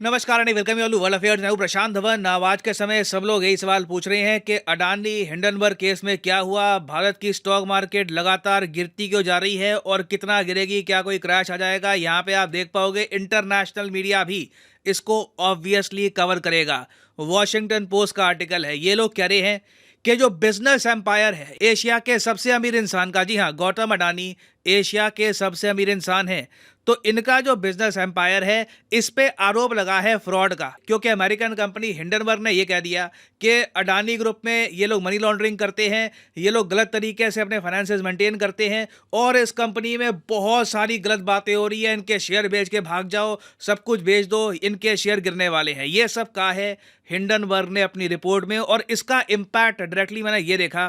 नमस्कार and welcome you world affairs. मैं हूं प्रशांत धवन। आज के समय सब लोग यही सवाल पूछ रहे हैं कि अडानी हिंडनबर्ग केस में क्या हुआ, भारत की स्टॉक मार्केट लगातार गिरती क्यों जा रही है और कितना गिरेगी, क्या कोई क्रैश आ जाएगा। यहाँ पे आप देख पाओगे इंटरनेशनल मीडिया भी इसको ऑब्वियसली कवर करेगा। वॉशिंगटन पोस्ट का आर्टिकल है। ये लोग कह रहे हैं कि जो बिजनेस एम्पायर है एशिया के सबसे अमीर इंसान का, जी हाँ, गौतम अडानी एशिया के सबसे अमीर इंसान हैं, तो इनका जो बिजनेस एम्पायर है इस पे आरोप लगा है फ्रॉड का, क्योंकि अमेरिकन कंपनी हिंडनबर्ग ने ये कह दिया कि अडानी ग्रुप में ये लोग मनी लॉन्ड्रिंग करते हैं, ये लोग गलत तरीके से अपने फाइनेंसेस मेंटेन करते हैं और इस कंपनी में बहुत सारी गलत बातें हो रही है, इनके शेयर बेच के भाग जाओ, सब कुछ बेच दो, इनके शेयर गिरने वाले हैं। ये सब कहा है हिंडनबर्ग ने अपनी रिपोर्ट में। और इसका इम्पैक्ट डायरेक्टली मैंने ये देखा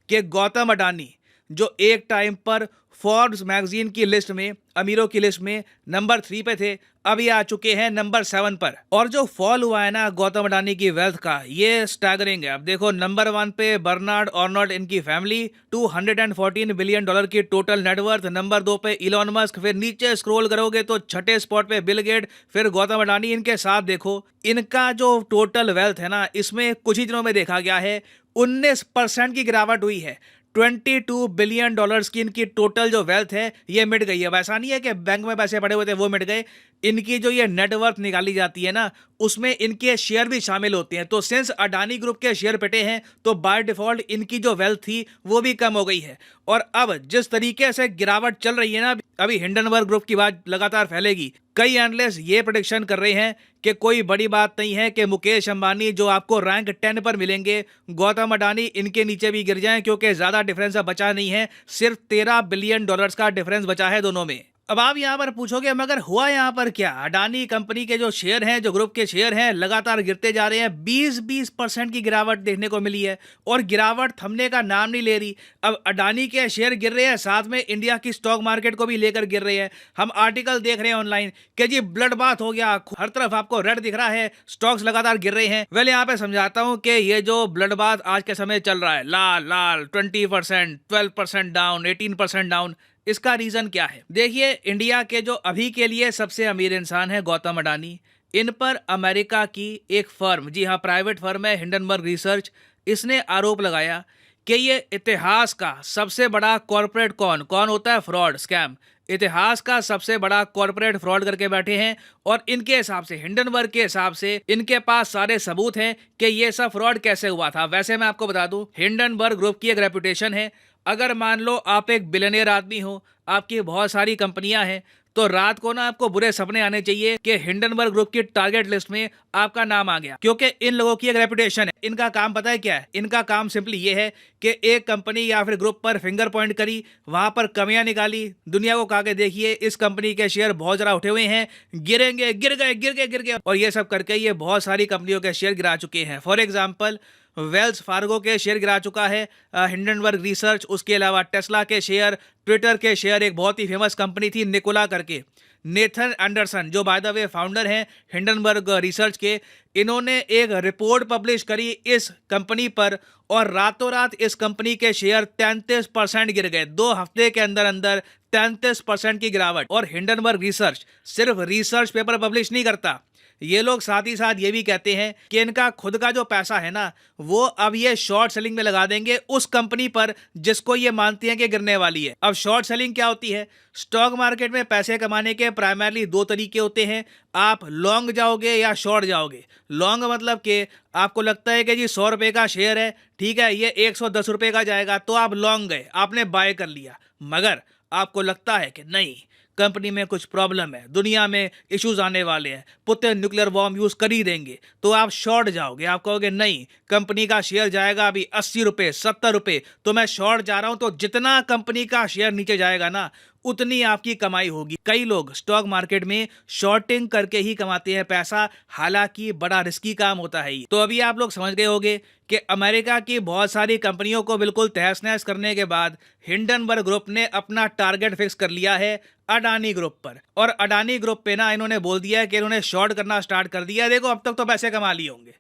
कि गौतम अडानी जो एक टाइम पर फोर्ब्स मैगजीन की लिस्ट में, अमीरों की लिस्ट में नंबर 3 पे थे, अभी आ चुके हैं नंबर 7 पर। और जो फॉल हुआ है ना गौतम अडानी की वेल्थ का, ये स्टैगरिंग है। अब देखो, नंबर 1 पे बर्नार्ड आर्नोल्ड, इनकी फैमिली, $214 बिलियन की टोटल नेटवर्थ। नंबर 2 पे इलॉन मस्क, फिर नीचे स्क्रॉल करोगे तो छठे स्पॉट पे बिल गेट, फिर गौतम अडानी। इनके साथ देखो इनका जो टोटल वेल्थ है ना, इसमें कुछ ही दिनों में देखा गया है 19% की गिरावट हुई है। $22 बिलियन की इनकी टोटल जो वेल्थ है ये मिट गई है। वैसा नहीं है कि बैंक में पैसे पड़े हुए थे वो मिट गए, इनकी जो ये नेटवर्थ निकाली जाती है ना, उसमें इनके शेयर भी शामिल होते हैं। तो सिंस अडानी ग्रुप के शेयर पिटे हैं तो बाय डिफॉल्ट इनकी जो वेल्थ थी वो भी कम हो गई है। और अब जिस तरीके से गिरावट चल रही है ना, अभी हिंडनबर्ग ग्रुप की बात लगातार फैलेगी। कई एनालिस्ट ये प्रेडिक्शन कर रहे हैं कि कोई बड़ी बात नहीं है कि मुकेश अंबानी जो आपको रैंक 10 पर मिलेंगे, गौतम अडानी इनके नीचे भी गिर जाएं, क्योंकि ज्यादा डिफरेंस अब बचा नहीं है, सिर्फ $13 बिलियन का डिफरेंस बचा है दोनों में। अब आप यहां पर पूछोगे मगर हुआ यहां पर क्या। अडानी कंपनी के जो शेयर हैं, जो ग्रुप के शेयर हैं, लगातार गिरते जा रहे हैं। 20% की गिरावट देखने को मिली है और गिरावट थमने का नाम नहीं ले रही। अब अडानी के शेयर गिर रहे हैं, साथ में इंडिया की स्टॉक मार्केट को भी लेकर गिर रहे हैं। हम आर्टिकल देख रहे हैं ऑनलाइन कि जी ब्लड बाथ हो गया, हर तरफ आपको रेड दिख रहा है, स्टॉक्स लगातार गिर रहे हैं। वेल यहाँ पे समझाता हूं कि ये जो ब्लड बाथ आज के समय चल रहा है, लाल लाल 20%, 12% डाउन, 18% डाउन, इसका रीजन क्या है। देखिए, इंडिया के जो अभी के लिए सबसे अमीर इंसान है गौतम अडानी, इन पर अमेरिका की एक फर्म, जी हाँ प्राइवेट फर्म है हिंडनबर्ग रिसर्च, इसने आरोप लगाया कि ये इतिहास का सबसे बड़ा कॉर्पोरेट कौन कौन होता है, फ्रॉड, स्कैम, इतिहास का सबसे बड़ा कॉर्पोरेट फ्रॉड करके बैठे हैं। और इनके हिसाब से, हिंडनबर्ग के हिसाब से, इनके पास सारे सबूत हैं कि ये सब फ्रॉड कैसे हुआ था। वैसे मैं आपको बता दूं, हिंडनबर्ग ग्रुप की एक रेपुटेशन है। अगर मान लो आप एक बिलियनियर आदमी हो, आपकी बहुत सारी कंपनियां हैं, तो रात को ना आपको बुरे सपने आने चाहिए कि हिंडनबर्ग ग्रुप की टारगेट लिस्ट में आपका नाम आ गया, क्योंकि इन लोगों की एक रेपुटेशन है। इनका काम पता है क्या है? इनका काम सिंपली ये है कि एक कंपनी या फिर ग्रुप पर फिंगर पॉइंट करी, वहां पर कमियां निकाली, दुनिया को कहा के देखिए इस कंपनी के शेयर बहुत ज्यादा उठे हुए हैं, गिरेंगे, गिर गए, गिर गए, गिर गए, और ये सब करके ये बहुत सारी कंपनियों के शेयर गिरा चुके हैं। फॉर एग्जाम्पल, वेल्स फार्गो के शेयर गिरा चुका है हिंडनबर्ग रिसर्च। उसके अलावा टेस्ला के शेयर, ट्विटर के शेयर, एक बहुत ही फेमस कंपनी थी निकोला करके, नेथन एंडरसन जो बाय द वे फाउंडर हैं हिंडनबर्ग रिसर्च के, इन्होंने एक रिपोर्ट पब्लिश करी इस कंपनी पर और रातों रात इस कंपनी के शेयर 33% गिर गए। 2 हफ्ते के अंदर अंदर 33% की गिरावट। और हिंडनबर्ग रिसर्च सिर्फ रिसर्च पेपर पब्लिश नहीं करता, ये लोग साथ ही साथ ये भी कहते हैं कि इनका खुद का जो पैसा है ना, वो अब ये शॉर्ट सेलिंग में लगा देंगे उस कंपनी पर जिसको ये मानते हैं कि गिरने वाली है। अब शॉर्ट सेलिंग क्या होती है? स्टॉक मार्केट में पैसे कमाने के प्राइमरली 2 तरीके होते हैं, आप लॉन्ग जाओगे या शॉर्ट जाओगे। लॉन्ग मतलब कि आपको लगता है कि जी 100 रुपए का शेयर है, ठीक है, ये 110 रुपए का जाएगा, तो आप लॉन्ग गए, आपने बाय कर लिया। मगर आपको लगता है कि नहीं, कंपनी में कुछ प्रॉब्लम है, दुनिया में इश्यूज आने वाले हैं, पुतिन न्यूक्लियर बॉम्ब यूज कर ही देंगे, तो आप शॉर्ट जाओगे। आप कहोगे नहीं, कंपनी का शेयर जाएगा अभी 80 रुपए, 70 रुपए, तो मैं शॉर्ट जा रहा हूं। तो जितना कंपनी का शेयर नीचे जाएगा ना, उतनी आपकी कमाई होगी। कई लोग स्टॉक मार्केट में शॉर्टिंग करके ही कमाते हैं पैसा, हालांकि बड़ा रिस्की काम होता है। तो अभी आप लोग समझ गए होंगे कि अमेरिका की बहुत सारी कंपनियों को बिल्कुल तहस नहस करने के बाद हिंडनबर्ग ग्रुप ने अपना टारगेट फिक्स कर लिया है अडानी ग्रुप पर। और अडानी ग्रुप पे ना इन्होंने बोल दिया है कि इन्होंने शॉर्ट करना स्टार्ट कर दिया। देखो, अब तक तो पैसे कमा लिए होंगे,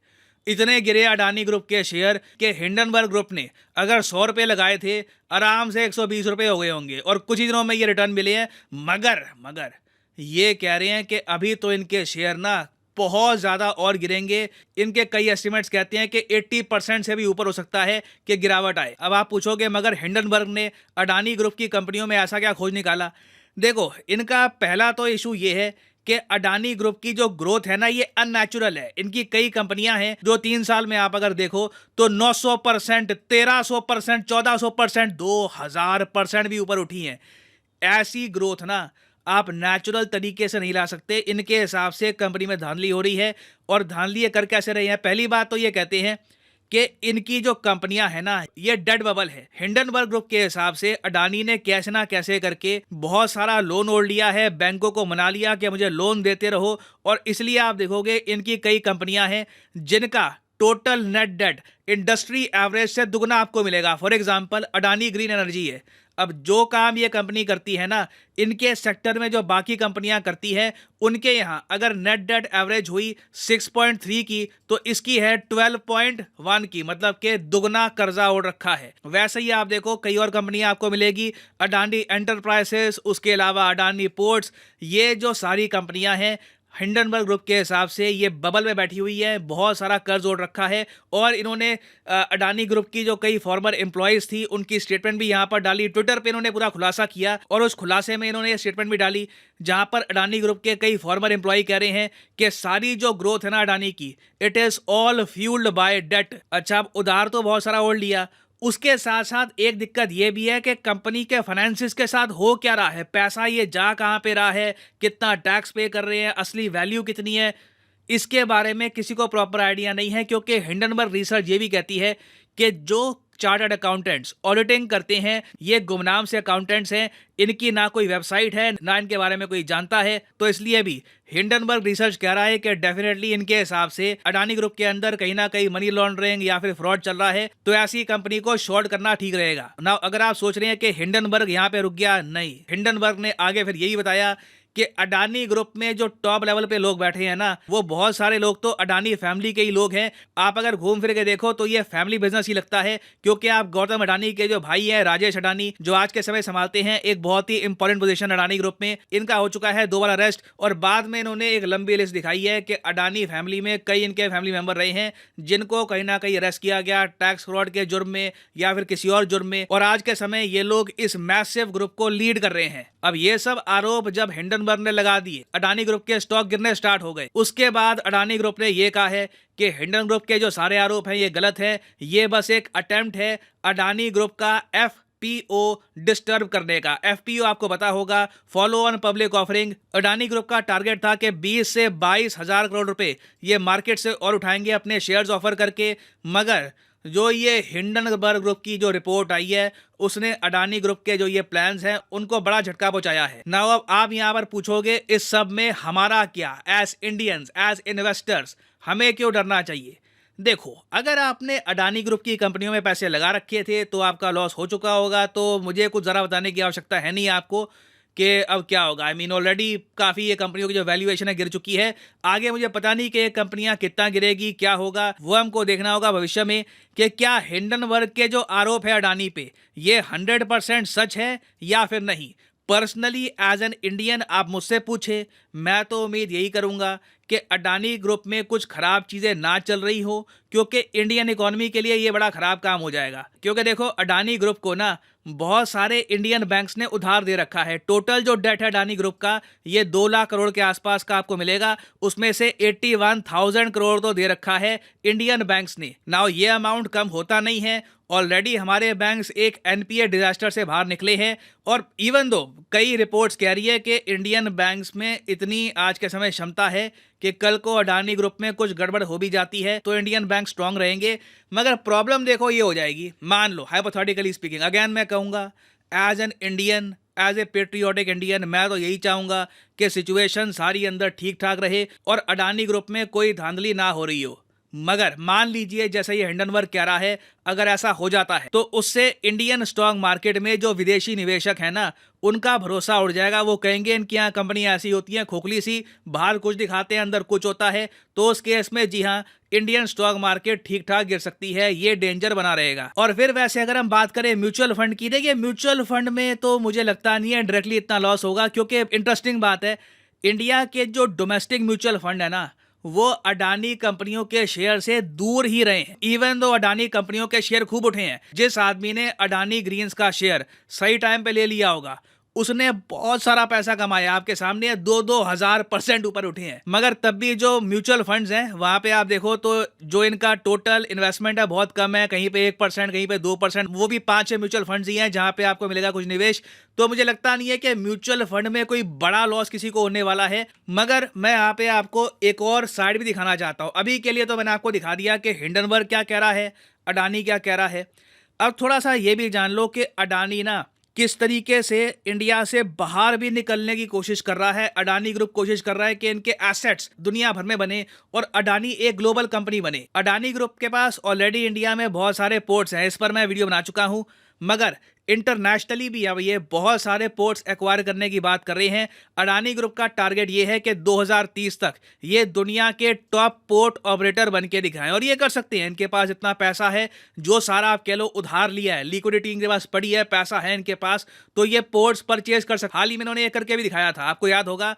इतने गिरे अडानी ग्रुप के शेयर के हिंडनबर्ग ग्रुप ने अगर 100 रुपए लगाए थे, आराम से 120 रुपए हो गए होंगे और कुछ ही दिनों में ये रिटर्न मिले हैं। मगर ये कह रहे हैं कि अभी तो इनके शेयर ना बहुत ज़्यादा और गिरेंगे। इनके कई एस्टिमेट्स कहते हैं कि 80% से भी ऊपर हो सकता है कि गिरावट आए। अब आप पूछोगे मगर हिंडनबर्ग ने अडानी ग्रुप की कंपनियों में ऐसा क्या खोज निकाला? देखो, इनका पहला तो इशू ये है कि अडानी ग्रुप की जो ग्रोथ है ना, ये अननेचुरल है। इनकी कई कंपनियां हैं जो 3 साल में आप अगर देखो तो 900%, 1300%, 1400%, 2000% भी ऊपर उठी हैं। ऐसी ग्रोथ ना आप नेचुरल तरीके से नहीं ला सकते। इनके हिसाब से कंपनी में धांधली हो रही है। और धांधली ये कर कैसे रही है? पहली बात तो ये कहते हैं कि इनकी जो कंपनियां है ना, ये डेड बबल है। हिंडनबर्ग ग्रुप के हिसाब से अडानी ने कैसे ना कैसे करके बहुत सारा लोन ओढ़ लिया है, बैंकों को मना लिया कि मुझे लोन देते रहो। और इसलिए आप देखोगे इनकी कई कंपनियां हैं जिनका total net date industry average से दुगना आपको मिलेगा। For example Adani green energy है। अब जो काम ये कंपनी करती है ना, इनके सेक्टर में जो बाकी कंपनियां करती है, उनके यहाँ अगर नेट डेट एवरेज हुई 6.3 की तो इसकी है 12.1 की, मतलब कि दुगना कर्जा ओढ़ रखा है। वैसे ही आप देखो कई और कंपनियां आपको मिलेगी, अडानी एंटरप्राइजेस, उसके अलावा अडानी पोर्ट्स। ये जो सारी कंपनियां हैं हिंडनबर्ग ग्रुप के हिसाब से ये बबल में बैठी हुई है, बहुत सारा कर्ज ओढ़ रखा है। और इन्होंने अडानी ग्रुप की जो कई फॉर्मर एम्प्लॉयज थी उनकी स्टेटमेंट भी यहाँ पर डाली। ट्विटर पे इन्होंने पूरा खुलासा किया और उस खुलासे में इन्होंने ये स्टेटमेंट भी डाली जहां पर अडानी ग्रुप के कई फॉर्मर एम्प्लॉय कह रहे हैं कि सारी जो ग्रोथ है ना अडानी की, it is all fuelled by debt. अच्छा, अब उधार तो बहुत सारा ओढ़ लिया, उसके साथ साथ एक दिक्कत यह भी है कि कंपनी के फाइनेंसिस के साथ हो क्या रहा है, पैसा ये जा कहां पे रहा है, कितना टैक्स पे कर रहे हैं, असली वैल्यू कितनी है, इसके बारे में किसी को प्रॉपर आइडिया नहीं है। क्योंकि हिंडनबर्ग रिसर्च ये भी कहती है कि जो चार्टर्ड अकाउंटेंट्स ऑडिटिंग करते हैं ये गुमनाम से अकाउंटेंट्स हैं, इनकी ना कोई वेबसाइट है ना इनके बारे में कोई जानता है। तो इसलिए भी हिंडनबर्ग रिसर्च कह रहा है कि डेफिनेटली इनके हिसाब से अडानी ग्रुप के अंदर कहीं ना कहीं मनी लॉन्ड्रिंग या फिर फ्रॉड चल रहा है। तो ऐसी कंपनी को शॉर्ट करना ठीक रहेगा ना। अगर आप सोच रहे हैं कि हिंडनबर्ग यहाँ पे रुक गया, नहीं, हिंडनबर्ग ने आगे फिर यही बताया कि अडानी ग्रुप में जो टॉप लेवल पे लोग बैठे हैं ना, वो बहुत सारे लोग तो अडानी फैमिली के ही लोग हैं। आप अगर घूम फिर के देखो तो ये फैमिली बिजनेस ही लगता है। क्योंकि आप गौतम अडानी के जो भाई हैं राजेश अडानी, जो आज के समय संभालते हैं एक बहुत ही इंपॉर्टेंट पोजीशन अडानी ग्रुप में, इनका हो चुका है 2 बार अरेस्ट। और बाद में इन्होंने एक लंबी लिस्ट दिखाई है कि अडानी फैमिली में कई इनके फैमिली मेंबर रहे हैं जिनको कहीं ना कहीं अरेस्ट किया गया टैक्स फ्रॉड के जुर्म में या फिर किसी और जुर्म में। और आज के समय ये लोग इस मैसिव ग्रुप को लीड कर रहे हैं। अब ये सब आरोप जब हिंडनबर्ग ने लगा दिए, अडानी ग्रुप के स्टॉक गिरने स्टार्ट हो गए। उसके बाद अडानी ग्रुप ने यह कहा है कि हिंडन ग्रुप के जो सारे आरोप हैं ये गलत है, ये बस एक अटेम्प्ट है अडानी ग्रुप का एफपीओ डिस्टर्ब करने का। एफपीओ आपको पता होगा, follow on public offering. Adani group का टारगेट था कि 20 से 22 हजार करोड़ रुपए ये मार्केट से और उठाएंगे अपने शेयर्स ऑफर करके। मगर जो ये हिंडनबर्ग ग्रुप की जो रिपोर्ट आई है उसने अडानी ग्रुप के जो ये प्लान्स हैं उनको बड़ा झटका पहुंचाया है। नाउ अब आप यहां पर पूछोगे इस सब में हमारा क्या, एज इंडियंस, एज इन्वेस्टर्स हमें क्यों डरना चाहिए? देखो, अगर आपने अडानी ग्रुप की कंपनियों में पैसे लगा रखे थे तो आपका लॉस हो चुका होगा, तो मुझे कुछ ज़रा बताने की आवश्यकता है नहीं आपको कि अब क्या होगा। आई मीन ऑलरेडी काफ़ी ये कंपनियों की जो वैल्यूएशन है गिर चुकी है। आगे मुझे पता नहीं कि ये कंपनियां कितना गिरेगी, क्या होगा, वो हमको देखना होगा भविष्य में कि क्या हिंडनबर्ग के जो आरोप है अडानी पे ये 100% सच है या फिर नहीं। पर्सनली एज एन इंडियन आप मुझसे पूछे, मैं तो उम्मीद यही करूंगा कि अडानी ग्रुप में कुछ खराब चीज़ें ना चल रही हो, क्योंकि इंडियन इकोनॉमी के लिए ये बड़ा खराब काम हो जाएगा। क्योंकि देखो, अडानी ग्रुप को ना बहुत सारे इंडियन बैंक्स ने उधार दे रखा है। टोटल जो डेट है अडानी ग्रुप का ये 2 लाख करोड़ के आसपास का आपको मिलेगा। उसमें से 81,000 करोड़ तो दे रखा है इंडियन बैंक्स ने। नाउ ये अमाउंट कम होता नहीं है। ऑलरेडी हमारे बैंक्स एक एनपीए डिजास्टर से बाहर निकले हैं। और इवन दो कई रिपोर्ट्स कह रही है कि इंडियन बैंक्स में इतनी आज के समय क्षमता है कि कल को अडानी ग्रुप में कुछ गड़बड़ हो भी जाती है तो इंडियन बैंक स्ट्रांग रहेंगे। मगर प्रॉब्लम देखो ये हो जाएगी, मान लो हाइपोथेटिकली स्पीकिंग, अगेन मैं कहूँगा as an Indian, as a patriotic Indian, मैं तो यही चाहूँगा कि सिचुएशन सारी अंदर ठीक ठाक रहे और अडानी ग्रुप में कोई धांधली ना हो रही हो। मगर मान लीजिए जैसे ये हिंडनबर्ग कह रहा है, अगर ऐसा हो जाता है तो उससे इंडियन स्टॉक मार्केट में जो विदेशी निवेशक है ना उनका भरोसा उड़ जाएगा। वो कहेंगे इनकी यहाँ कंपनियां ऐसी होती हैं खोखली सी, बाहर कुछ दिखाते हैं अंदर कुछ होता है। तो उस केस में जी हाँ, इंडियन स्टॉक मार्केट ठीक ठाक गिर सकती है, ये डेंजर बना रहेगा। और फिर वैसे अगर हम बात करें म्यूचुअल फंड की, देखिए म्यूचुअल फंड में तो मुझे लगता नहीं है डायरेक्टली इतना लॉस होगा, क्योंकि इंटरेस्टिंग बात है, इंडिया के जो डोमेस्टिक म्यूचुअल फंड है ना वो अडानी कंपनियों के शेयर से दूर ही रहे हैं। इवन दो अडानी कंपनियों के शेयर खूब उठे हैं, जिस आदमी ने अडानी ग्रीन्स का शेयर सही टाइम पे ले लिया होगा उसने बहुत सारा पैसा कमाया। आपके सामने 2,000% ऊपर उठे हैं। मगर तब भी जो म्यूचुअल फंड्स हैं वहां पे आप देखो तो जो इनका टोटल इन्वेस्टमेंट है बहुत कम है, कहीं पे 1%, कहीं पे 2%, वो भी 5-6 म्यूचुअल फंड्स ही हैं जहां पे आपको मिलेगा कुछ निवेश। तो मुझे लगता नहीं है कि म्यूचुअल फंड में कोई बड़ा लॉस किसी को होने वाला है। मगर मैं यहाँ पे आपको एक और साइड भी दिखाना चाहता हूँ। अभी के लिए तो मैंने आपको दिखा दिया कि हिंडनबर्ग क्या कह रहा है, अडानी क्या कह रहा है। अब थोड़ा सा ये भी जान लो कि अडानी ना किस तरीके से इंडिया से बाहर भी निकलने की कोशिश कर रहा है। अडानी ग्रुप कोशिश कर रहा है कि इनके एसेट्स दुनिया भर में बने और अडानी एक ग्लोबल कंपनी बने। अडानी ग्रुप के पास ऑलरेडी इंडिया में बहुत सारे पोर्ट्स हैं, इस पर मैं वीडियो बना चुका हूं। मगर इंटरनेशनली भी अब ये बहुत सारे पोर्ट्स एक्वायर करने की बात कर रहे हैं। अडानी ग्रुप का टारगेट ये है कि 2030 तक ये दुनिया के टॉप पोर्ट ऑपरेटर बन के दिखाएं, और ये कर सकते हैं। इनके पास इतना पैसा है, जो सारा आप कह लो उधार लिया है, लिक्विडिटी इनके पास पड़ी है, पैसा है इनके पास, तो ये पोर्ट्स परचेज कर सकते। हाल ही में इन्होंने ये करके भी दिखाया था, आपको याद होगा।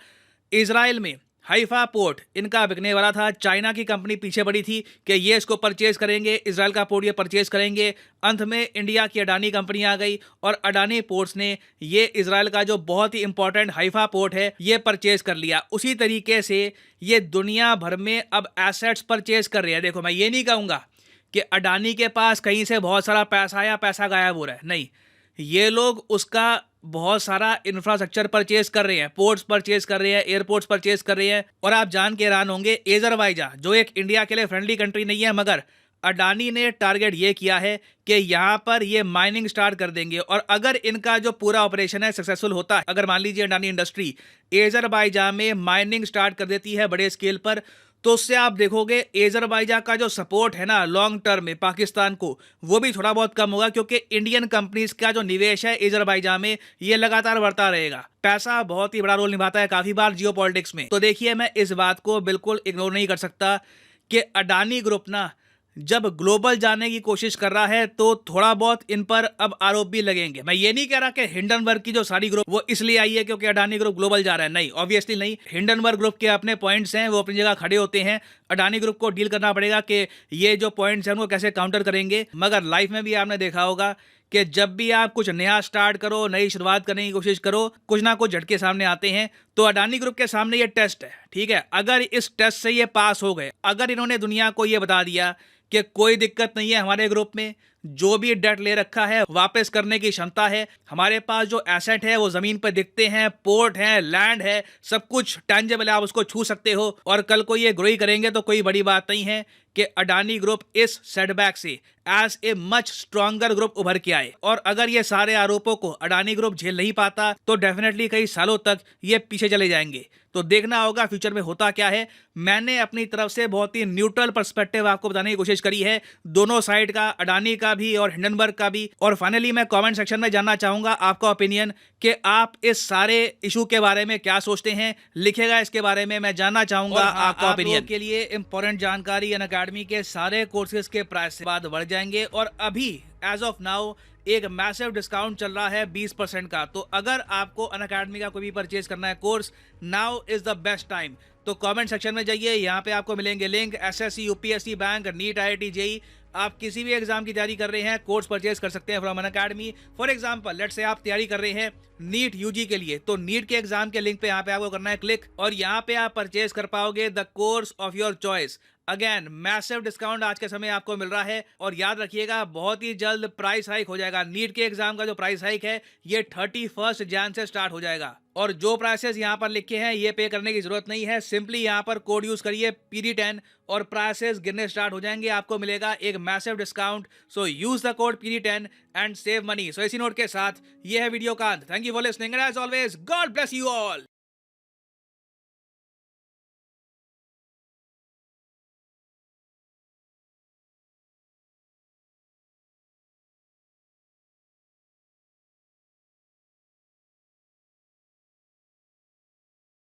इजराइल में हाइफा पोर्ट इनका बिकने वाला था, चाइना की कंपनी पीछे पड़ी थी कि ये इसको परचेज करेंगे, इजराइल का पोर्ट ये परचेज करेंगे। अंत में इंडिया की अडानी कंपनी आ गई और अडानी पोर्ट्स ने ये इजराइल का जो बहुत ही इंपॉर्टेंट हाइफा पोर्ट है ये परचेज कर लिया। उसी तरीके से ये दुनिया भर में अब एसेट्स परचेज कर रहे हैं। देखो, मैं ये नहीं कहूँगा कि अडानी के पास कहीं से बहुत सारा पैसा आया, पैसा गायब हो रहा है, नहीं। ये लोग उसका बहुत सारा इंफ्रास्ट्रक्चर परचेज कर रहे हैं, पोर्ट्स परचेज कर रहे हैं, एयरपोर्ट्स परचेज कर रहे हैं। और आप जान के हैरान होंगे, अजरबैजान जो एक इंडिया के लिए फ्रेंडली कंट्री नहीं है, मगर अडानी ने टारगेट ये किया है कि यहाँ पर ये माइनिंग स्टार्ट कर देंगे। और अगर इनका जो पूरा ऑपरेशन है सक्सेसफुल होता है, अगर मान लीजिए अडानी इंडस्ट्री अजरबैजान में माइनिंग स्टार्ट कर देती है बड़े स्केल पर, तो उससे आप देखोगे अजरबैजान का जो सपोर्ट है ना लॉन्ग टर्म में पाकिस्तान को, वो भी थोड़ा बहुत कम होगा, क्योंकि इंडियन कंपनीज का जो निवेश है अजरबैजान में ये लगातार बढ़ता रहेगा। पैसा बहुत ही बड़ा रोल निभाता है काफी बार जियो पॉलिटिक्स में। तो देखिए, मैं इस बात को बिल्कुल इग्नोर नहीं कर सकता कि अडानी ग्रुप ना जब ग्लोबल जाने की कोशिश कर रहा है तो थोड़ा बहुत इन पर अब आरोप भी लगेंगे। मैं ये नहीं कह रहा कि हिंडनबर्ग की जो सारी ग्रुप वो इसलिए आई है क्योंकि अडानी ग्रुप ग्लोबल जा रहा है, नहीं, ऑब्वियसली नहीं। हिंडनबर्ग ग्रुप के अपने पॉइंट्स हैं, वो अपनी जगह खड़े होते हैं। अडानी ग्रुप को डील करना पड़ेगा कि ये जो पॉइंट्स हैं उनको कैसे काउंटर करेंगे। मगर लाइफ में भी आपने देखा होगा कि जब भी आप कुछ नया स्टार्ट करो, नई शुरुआत करने की कोशिश करो, कुछ ना कुछ झटके सामने आते हैं। तो अडानी ग्रुप के सामने ये टेस्ट है, ठीक है। अगर इस टेस्ट से ये पास हो गए, अगर इन्होंने दुनिया को ये बता दिया कि कोई दिक्कत नहीं है, हमारे ग्रुप में जो भी डेट ले रखा है वापस करने की क्षमता है, हमारे पास जो एसेट है वो जमीन पर दिखते हैं, पोर्ट है, लैंड है, सब कुछ टेंजेबल है, आप उसको छू सकते हो, और कल को ये ग्रो ही करेंगे, तो कोई बड़ी बात नहीं है कि अडानी ग्रुप इस सेटबैक से as a much stronger group उभर के आए। और अगर ये सारे आरोपों को अडानी ग्रुप झेल नहीं पाता तो डेफिनेटली कई सालों तक ये पीछे चले जाएंगे। तो देखना होगा फ्यूचर में होता क्या है। मैंने अपनी तरफ से बहुत ही न्यूट्रल पर्सपेक्टिव आपको बताने की कोशिश करी है, दोनों साइड का, अडानी का भी और हिंडनबर्ग का भी। और फाइनली मैं कमेंट सेक्शन में जानना चाहूंगा आपका ओपिनियन कि आप इस सारे इशू के बारे में क्या सोचते हैं, लिखेगा इसके बारे में, मैं जानना चाहूंगा आपका ओपिनियन। के लिए इंपॉर्टेंट जानकारी, अनअकैडमी के सारे कोर्सेज के प्राइस से बाद बढ़ जाएंगे, और अभी एज ऑफ नाउ एक मैसिव डिस्काउंट चल रहा है 20% का। तो अगर आपको अनअकैडमी का कोई भी परचेज करना है course, now is the best time. तो कमेंट सेक्शन में जाइए, यहाँ पे आपको मिलेंगे link. SSC, UPSC, bank, NEET, IIT, JEE, आप किसी भी एग्जाम की तैयारी कर रहे हैं, कोर्स परचेज कर सकते हैं from Unacademy. For example let's say आप तैयारी कर रहे हैं नीट यूजी के लिए, तो नीट के एग्जाम के लिंक पे यहाँ पे आपको करना है क्लिक, और यहाँ पे आप परचेज कर पाओगे the course of your choice. Again massive discount आज के समय आपको मिल रहा है, और याद रखिएगा बहुत ही जल्द प्राइस हाइक हो जाएगा। नीट के एग्जाम का जो प्राइस हाइक है ये 31 जैन से स्टार्ट हो जाएगा, और जो प्राइसेस यहाँ पर लिखे हैं ये पे करने की जरूरत नहीं है। सिंपली यहाँ पर कोड यूज करिए PD10 और प्राइसेस गिरने स्टार्ट हो जाएंगे, आपको मिलेगा एक massive discount. So use the code PD10 and save money. So इसी नोट के साथ ये है वीडियो का अंत। Thank you for listening and as always God bless you all.